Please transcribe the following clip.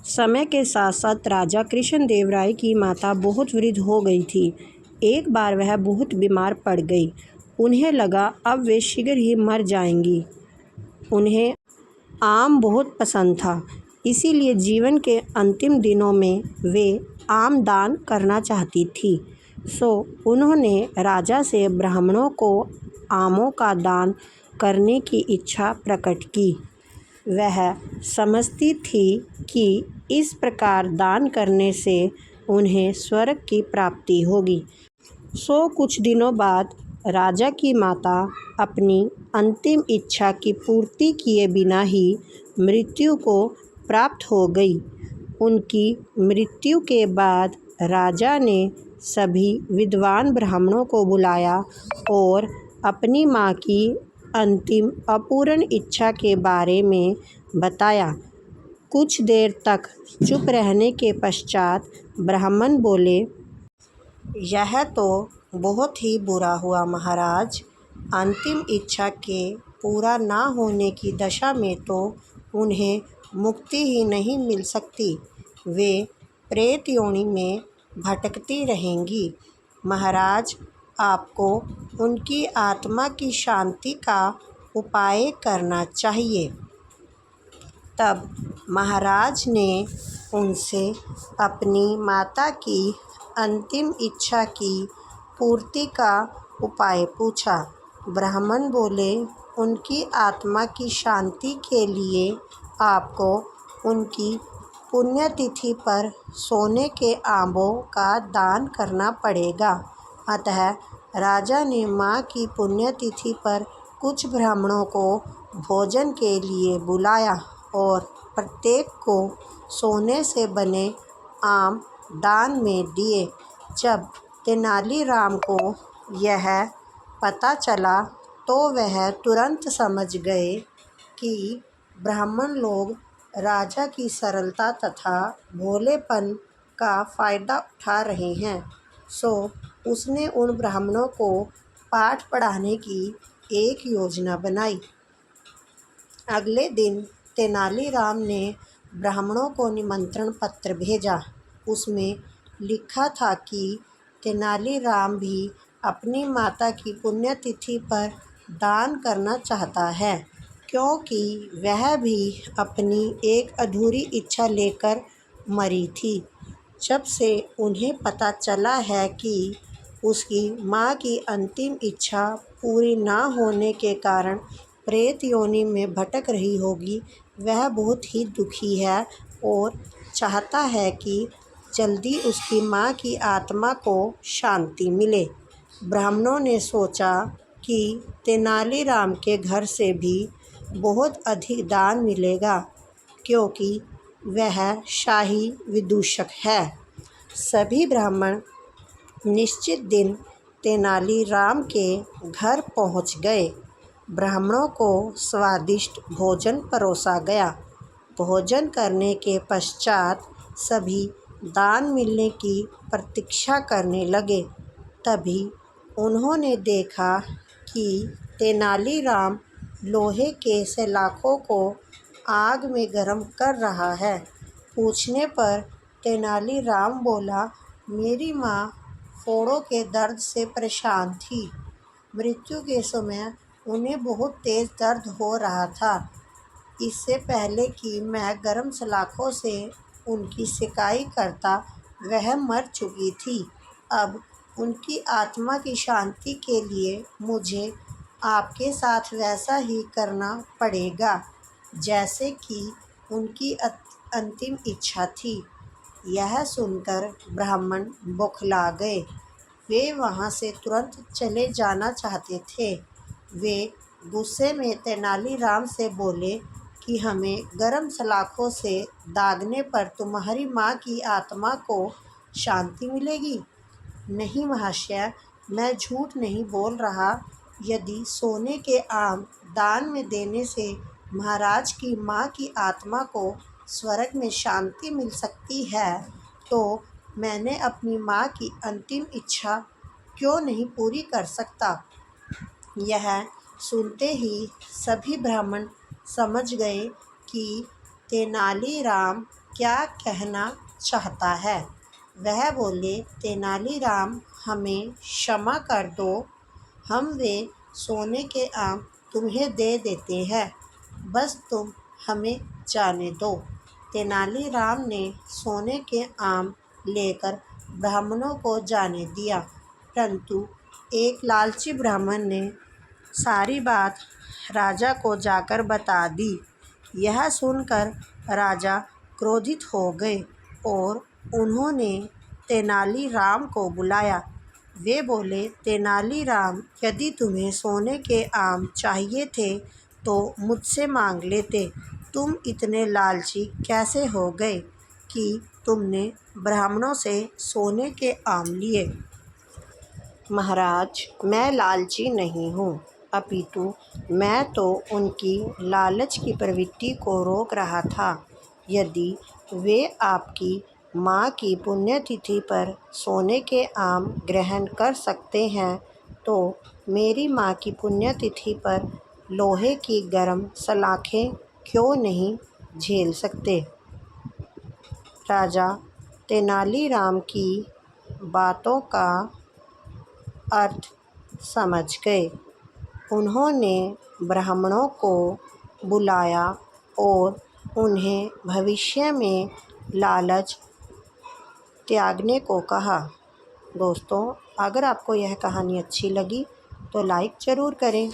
समय के साथ साथ राजा कृष्णदेव राय की माता बहुत वृद्ध हो गई थी। एक बार वह बहुत बीमार पड़ गई। उन्हें लगा अब वे शीघ्र ही मर जाएंगी। उन्हें आम बहुत पसंद था, इसीलिए जीवन के अंतिम दिनों में वे आम दान करना चाहती थी। सो उन्होंने राजा से ब्राह्मणों को आमों का दान करने की इच्छा प्रकट की। वह समझती थी कि इस प्रकार दान करने से उन्हें स्वर्ग की प्राप्ति होगी। सो कुछ दिनों बाद राजा की माता अपनी अंतिम इच्छा की पूर्ति किए बिना ही मृत्यु को प्राप्त हो गई। उनकी मृत्यु के बाद राजा ने सभी विद्वान ब्राह्मणों को बुलाया और अपनी माँ की अंतिम अपूर्ण इच्छा के बारे में बताया। कुछ देर तक चुप रहने के पश्चात ब्राह्मण बोले, यह तो बहुत ही बुरा हुआ महाराज। अंतिम इच्छा के पूरा ना होने की दशा में तो उन्हें मुक्ति ही नहीं मिल सकती, वे प्रेत योनि में भटकती रहेंगी। महाराज, आपको उनकी आत्मा की शांति का उपाय करना चाहिए। तब महाराज ने उनसे अपनी माता की अंतिम इच्छा की पूर्ति का उपाय पूछा। ब्राह्मण बोले, उनकी आत्मा की शांति के लिए आपको उनकी पुण्यतिथि पर सोने के आंबों का दान करना पड़ेगा। अतः राजा ने माँ की पुण्यतिथि पर कुछ ब्राह्मणों को भोजन के लिए बुलाया और प्रत्येक को सोने से बने आम दान में दिए। जब तेनालीराम को यह पता चला तो वह तुरंत समझ गए कि ब्राह्मण लोग राजा की सरलता तथा भोलेपन का फ़ायदा उठा रहे हैं। सो उसने उन ब्राह्मणों को पाठ पढ़ाने की एक योजना बनाई। अगले दिन तेनालीराम ने ब्राह्मणों को निमंत्रण पत्र भेजा। उसमें लिखा था कि तेनालीराम भी अपनी माता की पुण्यतिथि पर दान करना चाहता है, क्योंकि वह भी अपनी एक अधूरी इच्छा लेकर मरी थी। जब से उन्हें पता चला है कि उसकी माँ की अंतिम इच्छा पूरी ना होने के कारण प्रेत योनि में भटक रही होगी, वह बहुत ही दुखी है और चाहता है कि जल्दी उसकी माँ की आत्मा को शांति मिले। ब्राह्मणों ने सोचा कि तेनालीराम के घर से भी बहुत अधिक दान मिलेगा, क्योंकि वह शाही विदूषक है। सभी ब्राह्मण निश्चित दिन तेनालीराम के घर पहुँच गए। ब्राह्मणों को स्वादिष्ट भोजन परोसा गया। भोजन करने के पश्चात सभी दान मिलने की प्रतीक्षा करने लगे। तभी उन्होंने देखा कि तेनालीराम लोहे के सलाखों को आग में गर्म कर रहा है। पूछने पर तेनालीराम बोला, मेरी माँ फोड़ों के दर्द से परेशान थी। मृत्यु के समय उन्हें बहुत तेज़ दर्द हो रहा था। इससे पहले कि मैं गर्म सलाखों से उनकी सिकाई करता, वह मर चुकी थी। अब उनकी आत्मा की शांति के लिए मुझे आपके साथ वैसा ही करना पड़ेगा जैसे कि उनकी अंतिम इच्छा थी। यह सुनकर ब्राह्मण बौखला गए। वे वहाँ से तुरंत चले जाना चाहते थे। वे गुस्से में तेनालीराम से बोले कि हमें गर्म सलाखों से दागने पर तुम्हारी माँ की आत्मा को शांति मिलेगी। नहीं महाशय, मैं झूठ नहीं बोल रहा। यदि सोने के आम दान में देने से महाराज की माँ की आत्मा को स्वर्ग में शांति मिल सकती है, तो मैंने अपनी माँ की अंतिम इच्छा क्यों नहीं पूरी कर सकता। यह सुनते ही सभी ब्राह्मण समझ गए कि तेनालीराम क्या कहना चाहता है। वह बोले, तेनालीराम हमें क्षमा कर दो, हम वे सोने के आम तुम्हें दे देते हैं, बस तुम हमें जाने दो। तेनालीराम ने सोने के आम लेकर ब्राह्मणों को जाने दिया, परंतु एक लालची ब्राह्मण ने सारी बात राजा को जाकर बता दी। यह सुनकर राजा क्रोधित हो गए और उन्होंने तेनालीराम को बुलाया। वे बोले, तेनालीराम, यदि तुम्हें सोने के आम चाहिए थे तो मुझसे मांग लेते। तुम इतने लालची कैसे हो गए कि तुमने ब्राह्मणों से सोने के आम लिए। महाराज, मैं लालची नहीं हूँ, अपितु मैं तो उनकी लालच की प्रवृत्ति को रोक रहा था। यदि वे आपकी माँ की पुण्यतिथि पर सोने के आम ग्रहण कर सकते हैं तो मेरी माँ की पुण्यतिथि पर लोहे की गर्म सलाखें क्यों नहीं झेल सकते। राजा तेनालीराम की बातों का अर्थ समझ गए। उन्होंने ब्राह्मणों को बुलाया और उन्हें भविष्य में लालच त्यागने को कहा। दोस्तों, अगर आपको यह कहानी अच्छी लगी तो लाइक ज़रूर करें।